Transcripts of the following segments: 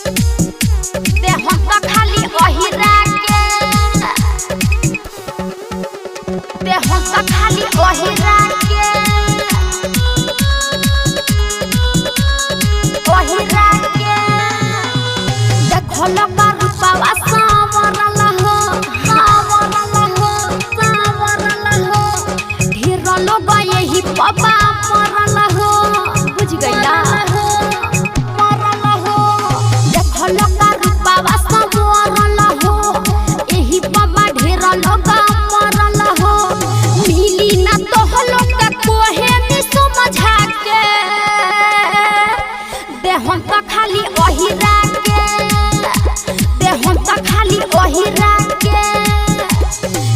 दे हम तो खाली ओहिरा के दे हम तो खाली ओहिरा के ओहिरा के देखो लगा रूपावा सावरल हो ढेर लोग यही पबा मरल हो बुझ गइला मरल हो देखो लगा रूपावा सावरल हो यही पबा ढेर लोग मरल हो मिली ना तो लोग कोहे में समझा के दे हम तो खाली ओहिरा के दे हम तो खाली ओहिरा के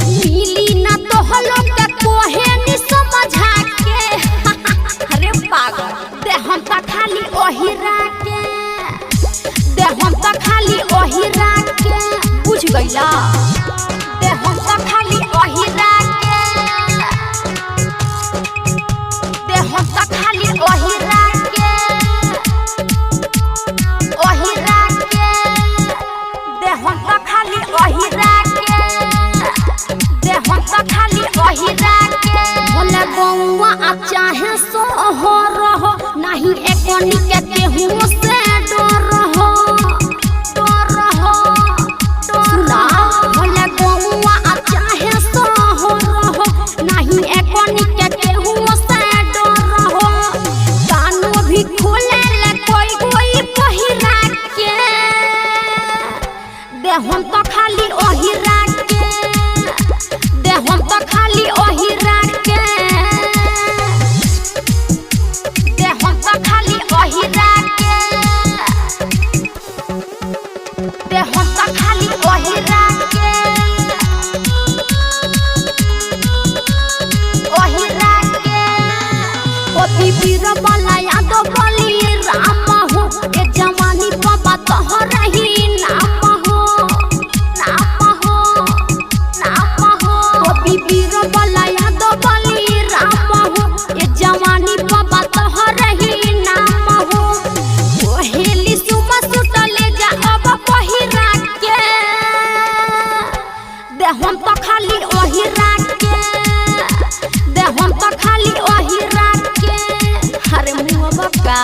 मिली ना तो लोग कोहे में समझा के अरे पागल दे हम तो खाली ओहिरा के दे हम तो खाली ओहिरा के बुझ गइला दे हम तो खाली ओहिरा के दे हम तो खाली ओहिरा के ओहिरा के दे हम तो खाली ओहिरा के दे हम तो खाली ओहिरा के भोले बउआ आ चाहे सोहर हो नहीं एकोनी के केहू से डर हो सुना भोले बउआ आ चाहे सोहर हो नहीं एकोनी के केहू से डर हो कानो भी खोले ले कोई पहिरा के दे हम तो खाली ओहिरा के दे हम तो खाली ओहिरा के दे हम तो खाली ओहिरा के दे हम तो खाली ओहिरा के ओहिरा के पति वीर वाला याद बोली राम हो ए जवानी बाबा तोहर ही नाम हो पति वीर वाला याद बोली राम हो ए जवानी बाबा तोहर ही नाम हो कोहेली सुमा सुतले जा अब पहिरा के दे हम तो खाली ओहिरा के दे हम तो खाली ओहिरा के अरे मुँह बका